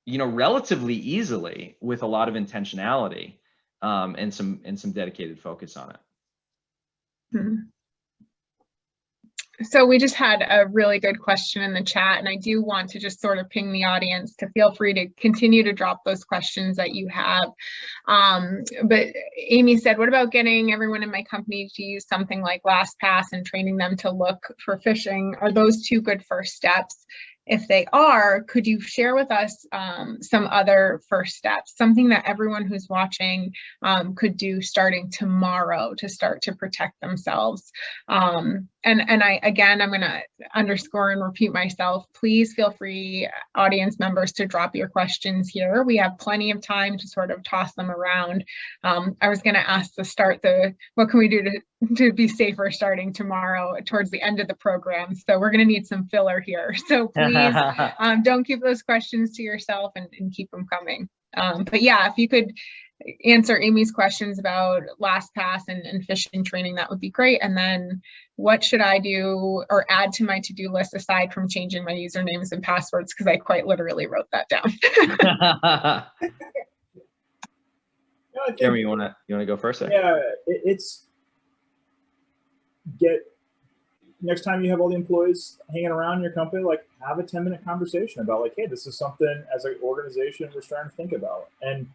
relatively easily with a lot of intentionality and some dedicated focus on it. Hmm. So we just had a really good question in the chat, and I do want to just sort of ping the audience to feel free to continue to drop those questions that you have. But Amy said, what about getting everyone in my company to use something like LastPass and training them to look for phishing? Are those two good first steps? If they are, could you share with us some other first steps, something that everyone who's watching could do starting tomorrow to start to protect themselves? And I'm going to underscore and repeat myself. Please feel free, audience members, to drop your questions here. We have plenty of time to sort of toss them around. I was going to ask to start what can we do to be safer starting tomorrow towards the end of the program. So we're going to need some filler here. So please don't keep those questions to yourself and keep them coming. But yeah, if you could answer Amy's questions about LastPass and phishing training, that would be great. And then what should I do or add to my to-do list aside from changing my usernames and passwords? Because I quite literally wrote that down. Jeremy, you want to go first? Yeah, it's next time you have all the employees hanging around your company, like have a 10-minute conversation about like, hey, this is something as an organization we're starting to think about. And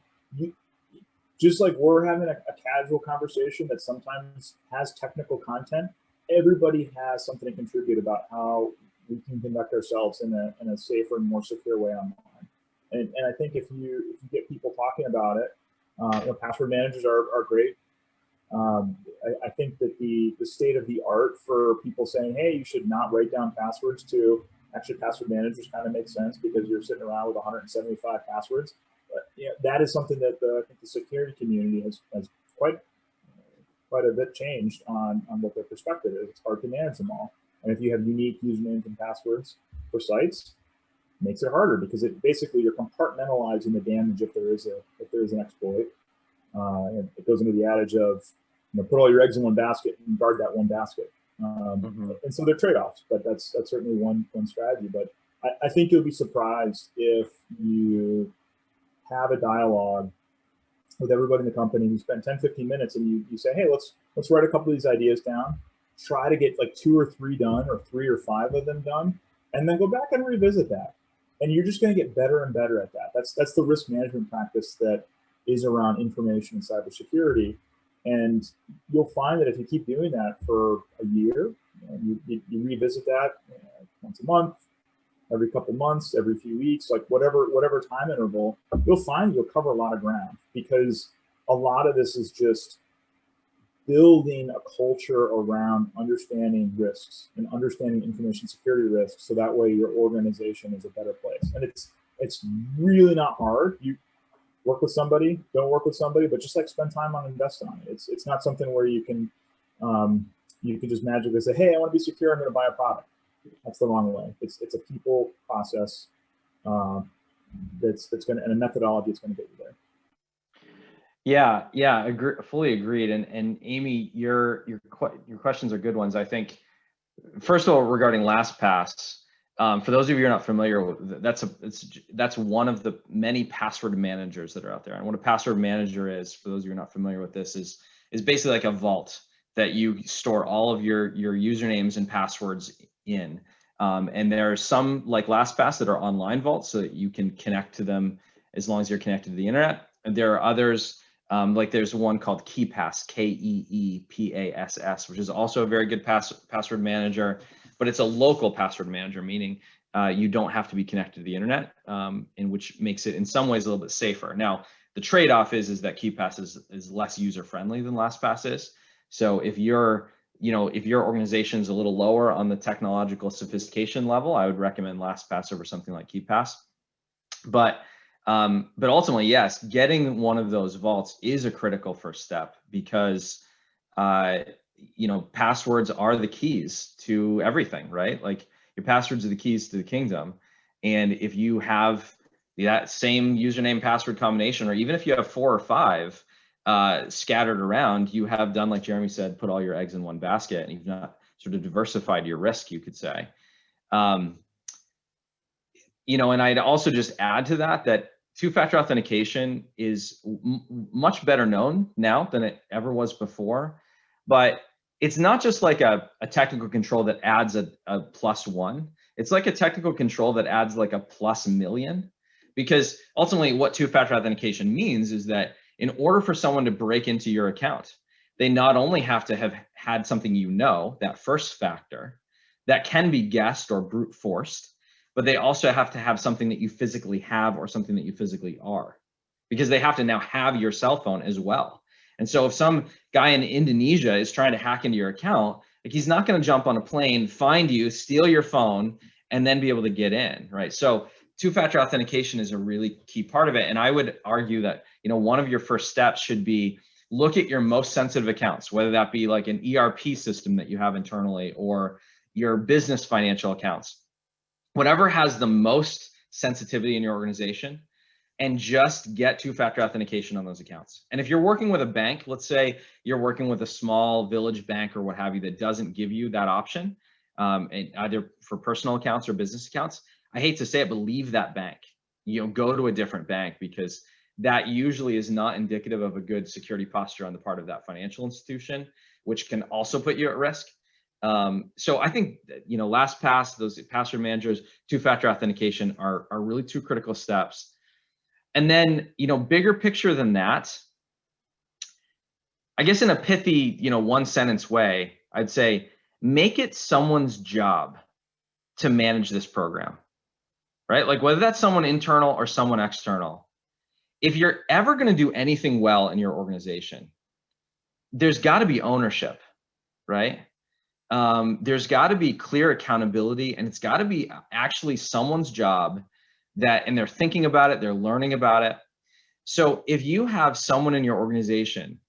just like we're having a casual conversation that sometimes has technical content, everybody has something to contribute about how we can conduct ourselves in a safer and more secure way online. And I think if you get people talking about it, password managers are great. I think that the state of the art for people saying, hey, you should not write down passwords to actually password managers kind of makes sense, because you're sitting around with 175 passwords. But that is something that I think the security community has quite a bit changed on what their perspective is. It's hard to manage them all. And if you have unique usernames and passwords for sites, it makes it harder, because it basically you're compartmentalizing the damage if there is an exploit. And it goes into the adage of, put all your eggs in one basket and guard that one basket. And so they're trade-offs, but that's certainly one strategy. But I think you'll be surprised if you have a dialogue with everybody in the company. You spend 10-15 minutes and you say, hey, let's write a couple of these ideas down, try to get like 2 or 3 done, or 3 or 5 of them done, and then go back and revisit that. And you're just going to get better and better at that. That's the risk management practice that is around information and cybersecurity. And you'll find that if you keep doing that for a year, you revisit that once a month, every couple months, every few weeks, like whatever time interval, you'll find you'll cover a lot of ground, because a lot of this is just building a culture around understanding risks and understanding information security risks, so that way your organization is a better place. And it's really not hard. You work with somebody, don't work with somebody, but just like spend time on investing on it. It's not something where you can just magically say, hey, I want to be secure, I'm going to buy a product. That's the wrong way. It's a people process that's going to, and a methodology that's going to get you there. Yeah, fully agreed. And Amy, your questions are good ones. I think, first of all, regarding LastPass, for those of you who are not familiar with, that's one of the many password managers that are out there. And what a password manager is, for those of you who are not familiar with this, is basically like a vault that you store all of your usernames and passwords in. And there are some, like LastPass, that are online vaults, so that you can connect to them as long as you're connected to the internet. And there are others, like there's one called KeePass, KeePass, which is also a very good password manager, but it's a local password manager, meaning you don't have to be connected to the internet, and which makes it in some ways a little bit safer. Now, the trade-off is that KeePass is less user-friendly than LastPass is. So if your organization is a little lower on the technological sophistication level, I would recommend LastPass over something like KeePass. But ultimately, yes, getting one of those vaults is a critical first step, because passwords are the keys to everything, right? Like, your passwords are the keys to the kingdom. And if you have that same username password combination, or even if you have 4 or 5 scattered around, you have done, like Jeremy said, put all your eggs in one basket, and you've not sort of diversified your risk, you could say. And I'd also just add to that two-factor authentication is much better known now than it ever was before, but it's not just like a technical control that adds a +1. It's like a technical control that adds like a +1,000,000, because ultimately what two-factor authentication means is that in order for someone to break into your account, they not only have to have had something, that first factor that can be guessed or brute forced, but they also have to have something that you physically have, or something that you physically are, because they have to now have your cell phone as well. And so if some guy in Indonesia is trying to hack into your account, like, he's not going to jump on a plane, find you, steal your phone, and then be able to get in, right? So two-factor authentication is a really key part of it. And I would argue that, one of your first steps should be look at your most sensitive accounts, whether that be like an ERP system that you have internally, or your business financial accounts, whatever has the most sensitivity in your organization, and just get two-factor authentication on those accounts. And if you're working with a bank, let's say you're working with a small village bank or what have you, that doesn't give you that option, either for personal accounts or business accounts, I hate to say it, but leave that bank. Go to a different bank, because that usually is not indicative of a good security posture on the part of that financial institution, which can also put you at risk. So I think, LastPass, those password managers, two-factor authentication are really 2 critical steps. And then, bigger picture than that, I guess in a pithy, 1-sentence way, I'd say, make it someone's job to manage this program, right? Like, whether that's someone internal or someone external, if you're ever going to do anything well in your organization, there's got to be ownership, right? There's got to be clear accountability, and it's got to be actually someone's job and they're thinking about it, they're learning about it. So if you have someone in your organization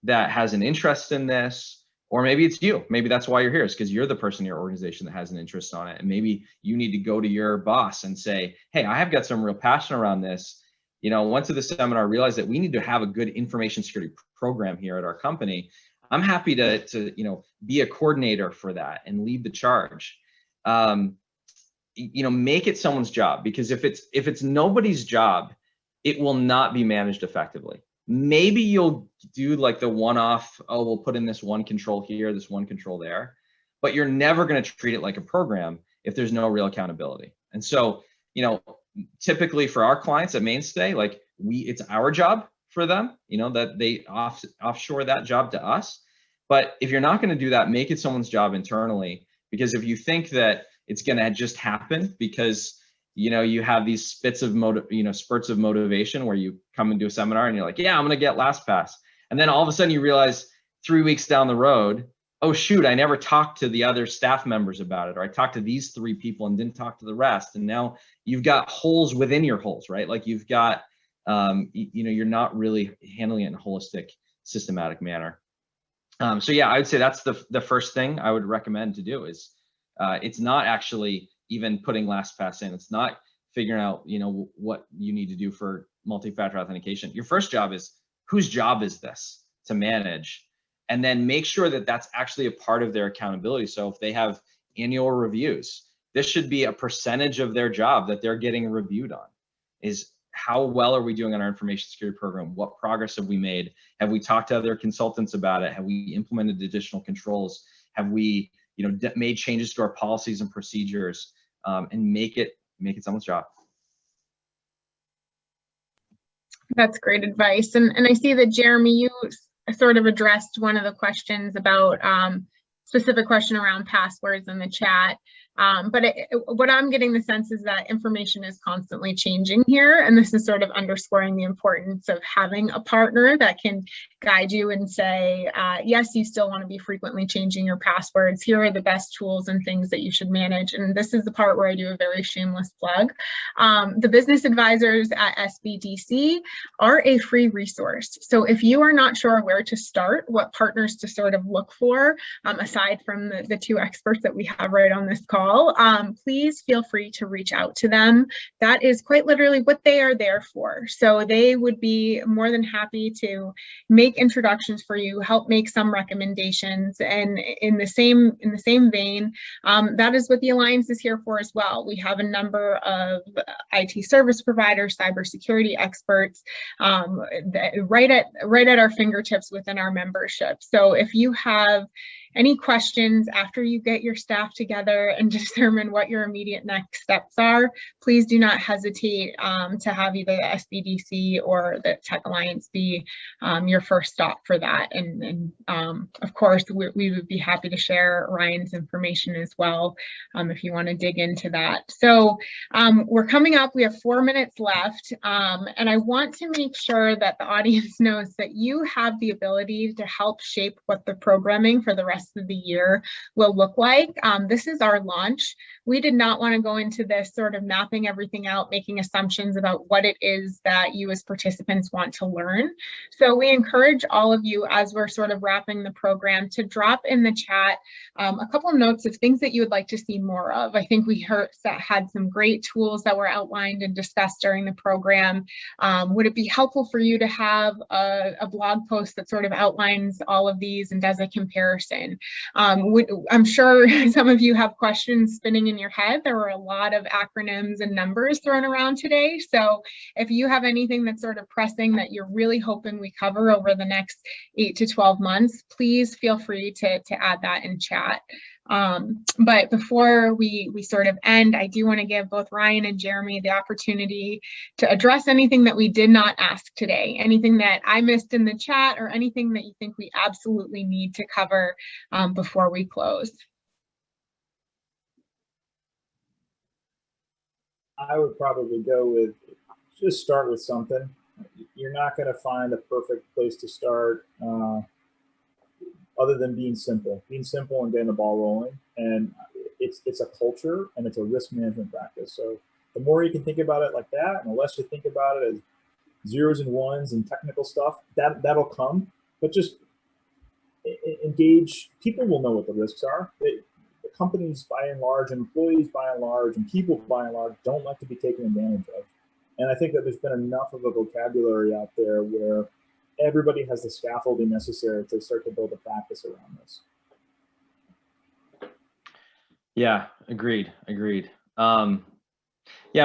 that has an interest in this, or maybe it's you, maybe that's why you're here, is because you're the person in your organization that has an interest on it. And maybe you need to go to your boss and say, hey, I have got some real passion around this. Went to the seminar, realized that we need to have a good information security program here at our company. I'm happy to be a coordinator for that and lead the charge. Make it someone's job, because if it's nobody's job, it will not be managed effectively. Maybe you'll do like the one-off, we'll put in this one control here, this one control there, but you're never going to treat it like a program if there's no real accountability. And so, typically for our clients at Mainstay, like it's our job for them, that they offshore that job to us. But if you're not going to do that, make it someone's job internally, because if you think that it's going to just happen because, you know, you have these spurts of motivation where you come into a seminar and you're like, yeah, I'm going to get LastPass. And then all of a sudden you realize 3 weeks down the road, oh shoot, I never talked to the other staff members about it, or I talked to these 3 people and didn't talk to the rest. And now you've got holes within your holes, right? Like you've got, you know, you're not really handling it in a holistic, systematic manner. So yeah, I would say that's the first thing I would recommend to do is, it's not actually even putting LastPass in. It's not figuring out, you know, what you need to do for multi-factor authentication. Your first job is, whose job is this to manage? And then make sure that that's actually a part of their accountability. So if they have annual reviews, this should be a percentage of their job that they're getting reviewed on, is how well are we doing on our information security program? What progress have we made? Have we talked to other consultants about it? Have we implemented additional controls? Have we, you know, made changes to our policies and procedures, and make it someone's job? That's great advice. And I see that, Jeremy, you sort of addressed one of the questions about specific question around passwords in the chat. But what I'm getting the sense is that information is constantly changing here. And this is sort of underscoring the importance of having a partner that can guide you and say, yes, you still want to be frequently changing your passwords. Here are the best tools and things that you should manage. And this is the part where I do a very shameless plug. The business advisors at Spdc are a free resource. So if you are not sure where to start, what partners to sort of look for, aside from the 2 experts that we have right on this call, please feel free to reach out to them. That is quite literally what they are there for. So they would be more than happy to make introductions for you, help make some recommendations. And in the same vein, that is what the Alliance is here for as well. We have a number of IT service providers, cybersecurity experts, right at our fingertips within our membership. So if you have any questions after you get your staff together and determine what your immediate next steps are, please do not hesitate to have either the Spdc or the Tech Alliance be your first stop for that. And of course, we would be happy to share Ryan's information as well if you want to dig into that. So we're coming up, we have 4 minutes left, and I want to make sure that the audience knows that you have the ability to help shape what the programming for the rest of the year will look like. This is our launch. We did not want to go into this sort of mapping everything out, making assumptions about what it is that you as participants want to learn. So we encourage all of you, as we're sort of wrapping the program, to drop in the chat a couple of notes of things that you would like to see more of. I think we had some great tools that were outlined and discussed during the program. Would it be helpful for you to have a blog post that sort of outlines all of these and does a comparison? I'm sure some of you have questions spinning in your head. There were a lot of acronyms and numbers thrown around today. So if you have anything that's sort of pressing that you're really hoping we cover over the next 8 to 12 months, please feel free to add that in chat. But before we sort of end, I do want to give both Ryan and Jeremy the opportunity to address anything that we did not ask today, anything that I missed in the chat, or anything that you think we absolutely need to cover before we close. I would probably go with, just start with something. You're not going to find a perfect place to start other than being simple and getting the ball rolling. And it's a culture and it's a risk management practice. So the more you can think about it like that, and the less you think about it as zeros and ones and technical stuff, that'll come. But just engage. People will know what the risks are. The companies by and large, employees by and large, and people by and large don't like to be taken advantage of. And I think that there's been enough of a vocabulary out there where everybody has the scaffolding necessary to start to build a practice around this. Yeah, agreed. Yeah, I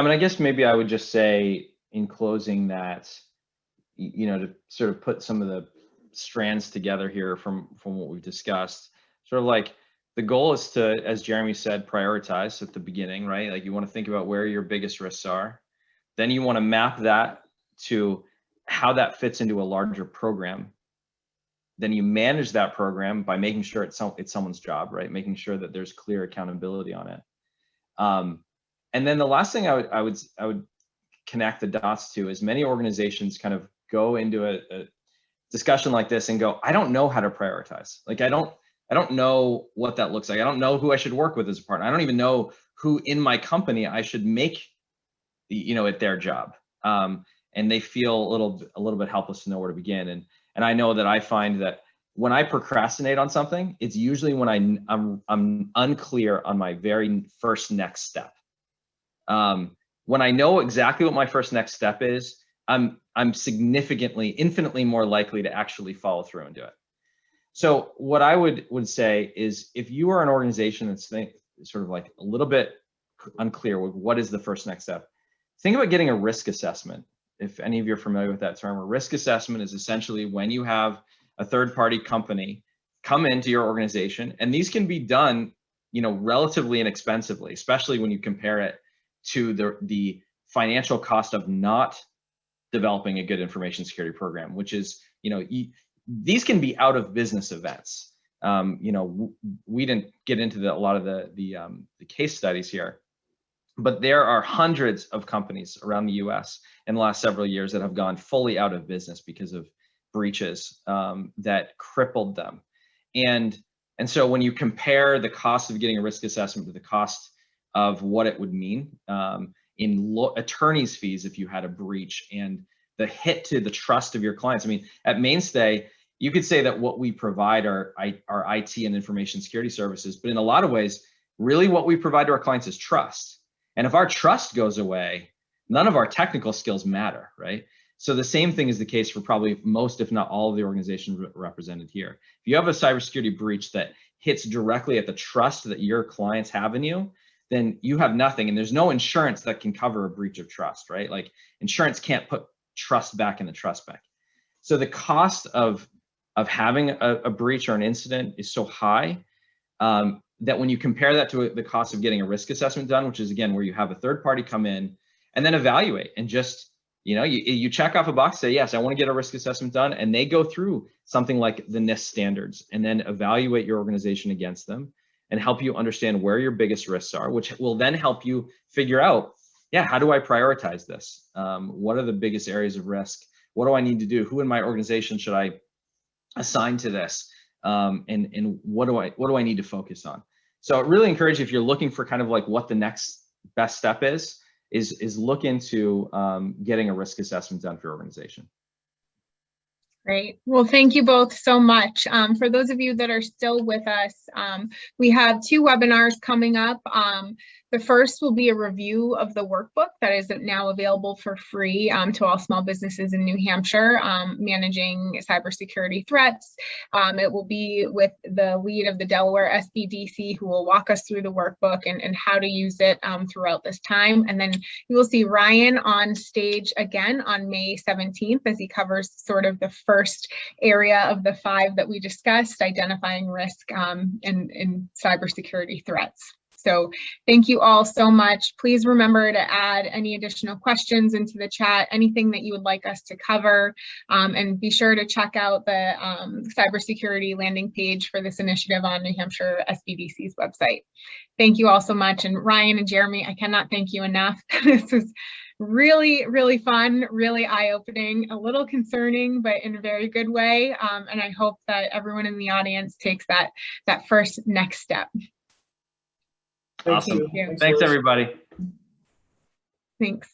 mean, I guess maybe I would just say in closing that, you know, to sort of put some of the strands together here from what we've discussed, sort of like the goal is to, as Jeremy said, prioritize at the beginning, right? Like you want to think about where your biggest risks are. Then you want to map that to how that fits into a larger program. Then you manage that program by making sure it's someone's job, right? Making sure that there's clear accountability on it. And then the last thing I would connect the dots to is many organizations kind of go into a discussion like this and go, I don't know how to prioritize. Like, I don't know what that looks like. I don't know who I should work with as a partner. I don't even know who in my company I should make, at their job. And they feel a little bit helpless to know where to begin. And I know that I find that when I procrastinate on something, it's usually when I'm unclear on my very first next step. When I know exactly what my first next step is, I'm infinitely more likely to actually follow through and do it. So what I would say is, if you are an organization that's sort of like a little bit unclear with what is the first next step, think about getting a risk assessment. If any of you are familiar with that term, a risk assessment is essentially when you have a third-party company come into your organization, and these can be done, relatively inexpensively, especially when you compare it to the financial cost of not developing a good information security program, which is, these can be out of business events. We didn't get into a lot of the case studies here, but there are hundreds of companies around the US in the last several years that have gone fully out of business because of breaches that crippled them. And so when you compare the cost of getting a risk assessment to the cost of what it would mean in attorney's fees if you had a breach, and the hit to the trust of your clients. I mean, at Mainstay, you could say that what we provide are IT and information security services, but in a lot of ways, really what we provide to our clients is trust. And if our trust goes away, none of our technical skills matter, right? So the same thing is the case for probably most, if not all, of the organizations represented here. If you have a cybersecurity breach that hits directly at the trust that your clients have in you, then you have nothing, and there's no insurance that can cover a breach of trust, right? Like, insurance can't put trust back in the trust bank. So the cost of having a breach or an incident is so high that when you compare that to the cost of getting a risk assessment done, which is again where you have a third party come in and then evaluate and just, you check off a box, say, yes, I want to get a risk assessment done, and they go through something like the Nist standards and then evaluate your organization against them and help you understand where your biggest risks are, which will then help you figure out, how do I prioritize this? What are the biggest areas of risk? What do I need to do? Who in my organization should I assign to this? And what do I need to focus on? So I really encourage you, if you're looking for kind of like what the next best step is look into getting a risk assessment done for your organization. Great. Well, thank you both so much. For those of you that are still with us, we have 2 webinars coming up. The first will be a review of the workbook that is now available for free to all small businesses in New Hampshire, managing cybersecurity threats. It will be with the lead of the Delaware Spdc, who will walk us through the workbook and how to use it throughout this time. And then you will see Ryan on stage again on May 17th as he covers sort of the first area of the 5 that we discussed, identifying risk and cybersecurity threats. So thank you all so much. Please remember to add any additional questions into the chat, anything that you would like us to cover, and be sure to check out the cybersecurity landing page for this initiative on New Hampshire SBDC's website. Thank you all so much. And Ryan and Jeremy, I cannot thank you enough. This was really, really fun, really eye-opening, a little concerning, but in a very good way. And I hope that everyone in the audience takes that first next step. Awesome. Thank you. Thanks, everybody. Thanks.